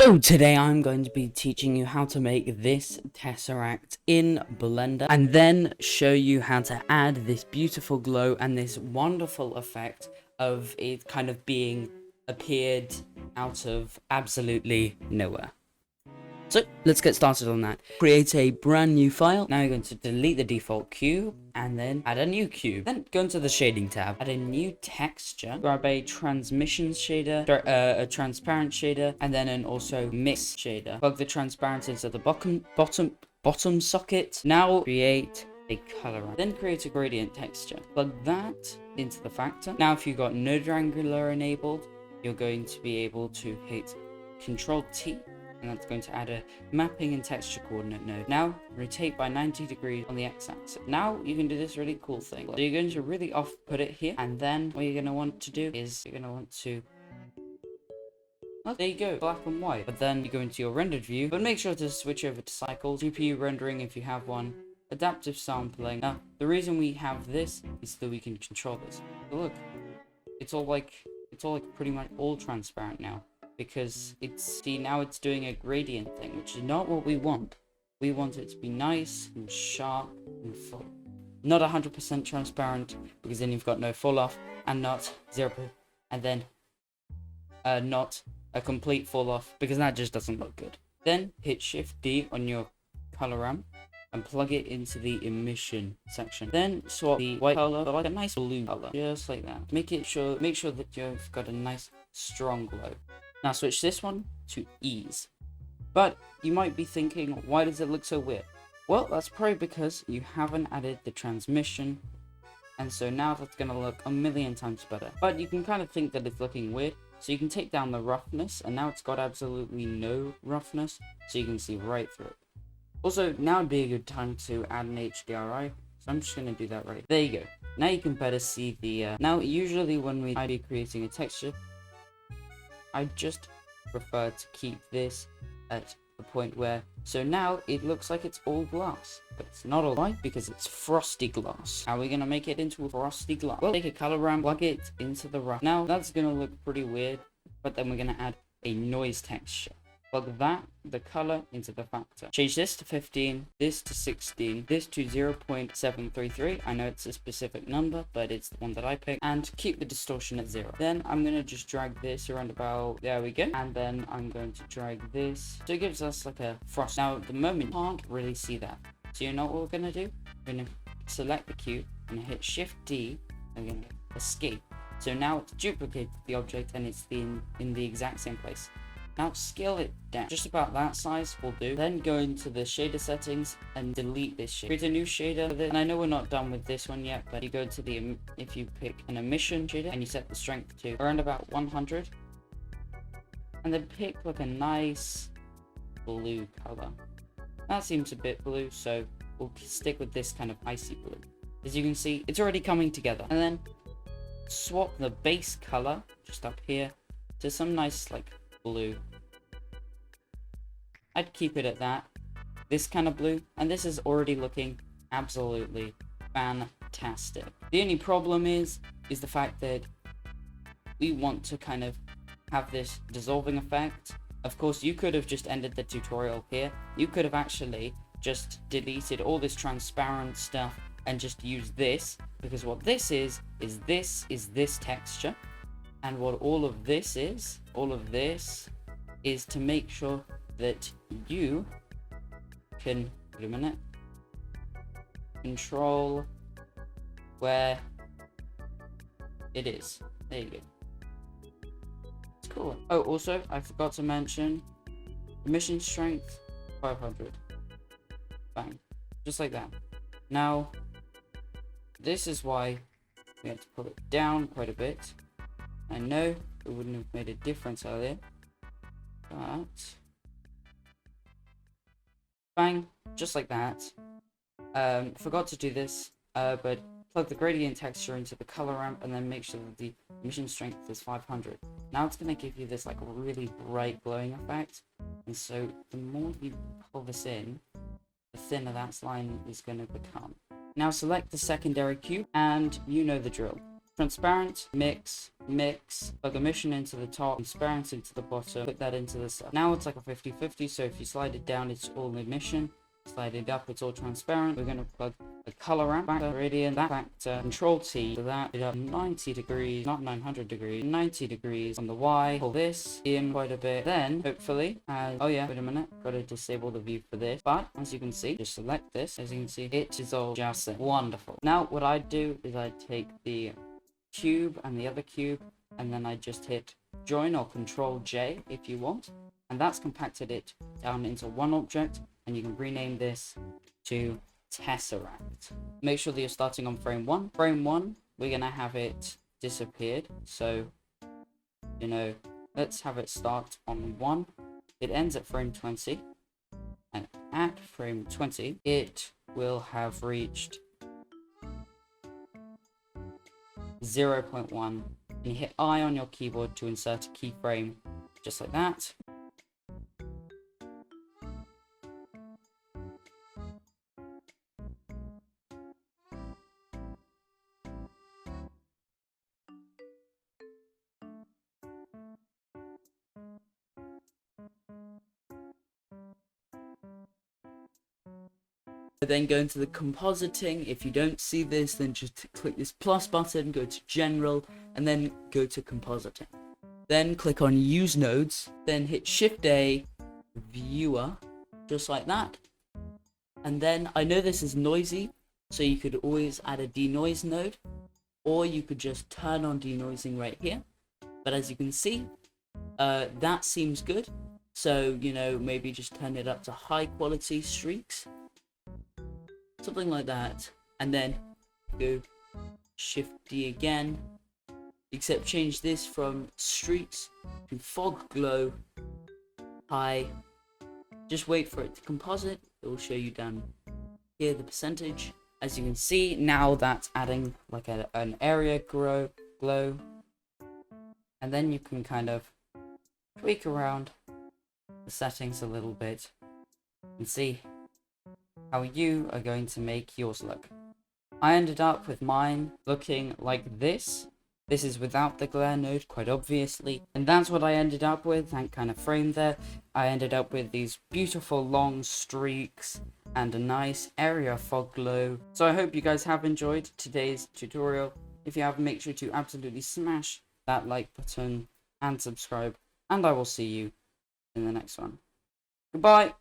So today I'm going to be teaching you how to make this Tesseract in Blender and then show you how to add this beautiful glow and this wonderful effect of it kind of being appeared out of absolutely nowhere. So let's get started on that. Create a brand new file. Now you're going to delete the default cube and then add a new cube. Then go into the shading tab, add a new texture, grab a transmission shader, a transparent shader, and then an also mix shader. Plug the transparent into the bottom socket. Now create a color ramp. Then create a gradient texture. Plug that into the factor. Now if you've got node wrangler enabled, you're going to be able to hit Control T, and that's going to add a mapping and texture coordinate node. Now rotate by 90 degrees on the x-axis. Now you can do this really cool thing. So you're going to really put it here, and then what you're going to want to do is you're going to want to, well, there you go, black and white. But then you go into your rendered view, but make sure to switch over to cycles, GPU rendering if you have one, adaptive sampling. Now the reason we have this is so that we can control this. So look, it's all like pretty much all transparent now, because now it's doing a gradient thing, which is not what we want. We want it to be nice and sharp and full, not 100% transparent, because then you've got no fall off, and not 0%, and then not a complete fall off, because that just doesn't look good. Then hit Shift D on your color ramp and plug it into the emission section. Then swap the white color for like a nice blue color, just like that. Make sure that you've got a nice strong glow. Now switch this one to ease. But you might be thinking, why does it look so weird? Well, that's probably because you haven't added the transmission, and so now that's going to look a million times better. But you can kind of think that it's looking weird, so you can take down the roughness, and now it's got absolutely no roughness, so you can see right through it. Also, now would be a good time to add an HDRI, so I'm just going to do that right. There you go. Now you can better see the, now usually when I'd be creating a texture, I just prefer to keep this at the point where, so now it looks like it's all glass, but it's not all white because it's frosty glass. How are we going to make it into a frosty glass? Well, take a color ramp, plug it into the rough. Now that's going to look pretty weird, but then we're going to add a noise texture. Plug the color into the factor. Change this to 15, this to 16, this to 0.733. I know it's a specific number, but it's the one that I picked. And keep the distortion at 0. Then I'm going to just drag this around about, there we go. And then I'm going to drag this. So it gives us like a frost. Now at the moment, you can't really see that. So you know what we're going to do? We're going to select the cube and hit Shift D. I'm going to escape. So now it's duplicated the object and it's in the exact same place. Now scale it down, just about that size will do. Then go into the shader settings and delete this shader. Create a new shader for this. And I know we're not done with this one yet, but you go to the, if you pick an emission shader and you set the strength to around about 100, and then pick like a nice blue color. That seems a bit blue, so we'll stick with this kind of icy blue. As you can see, it's already coming together. And then swap the base color just up here to some nice like blue. I'd keep it at that, this kind of blue, and this is already looking absolutely fantastic. The only problem is the fact that we want to kind of have this dissolving effect. Of course, you could have just ended the tutorial here. You could have actually just deleted all this transparent stuff and just used this, because what this is this texture. And what all of this is to make sure that you can, wait a minute, control where it is. There you go. It's cool. Oh, also, I forgot to mention, emission strength, 500. Bang. Just like that. Now, this is why we have to pull it down quite a bit. I know it wouldn't have made a difference earlier, but bang, just like that. Forgot to do this, but plug the gradient texture into the color ramp and then make sure that the emission strength is 500. Now it's going to give you this like really bright glowing effect, and so the more you pull this in, the thinner that line is going to become. Now select the secondary cube, and you know the drill. transparent, mix, plug emission into the top, transparency into the bottom, put that into the cell. Now it's like a 50-50, so if you slide it down, it's all emission. Slide it up, it's all transparent. We're going to plug the color ramp, factor, gradient, that factor, control T, so that it up 90 degrees, not 900 degrees, 90 degrees on the Y. Pull this in quite a bit. Then, hopefully, oh yeah, wait a minute, got to disable the view for this. But, as you can see, just select this. As you can see, it is all just wonderful. Now, what I do is I take the cube and the other cube, and then I just hit join or control J if you want. And that's compacted it down into one object. And you can rename this to Tesseract. Make sure that you're starting on frame 1. Frame 1, we're going to have it disappeared. So, you know, let's have it start on 1. It ends at frame 20. And at frame 20, it will have reached 0.1. And you hit I on your keyboard to insert a keyframe, just like that. Then go into the compositing. If you don't see this, then just click this plus button, go to general, and then go to compositing. Then click on use nodes, then hit shift A, viewer, just like that. And then I know this is noisy, so you could always add a denoise node, or you could just turn on denoising right here. But as you can see, that seems good. So, you know, maybe just turn it up to high quality streaks. Something like that, and then go shift D again, except change this from streaks to fog glow high. Just wait for it to composite. It will show you down here the percentage. As you can see, now that's adding like an area glow, and then you can kind of tweak around the settings a little bit and see how you are going to make yours look. I ended up with mine looking like this. This is without the glare node, quite obviously. And that's what I ended up with, that kind of frame there. I ended up with these beautiful long streaks and a nice area fog glow. So I hope you guys have enjoyed today's tutorial. If you have, make sure to absolutely smash that like button and subscribe. And I will see you in the next one. Goodbye!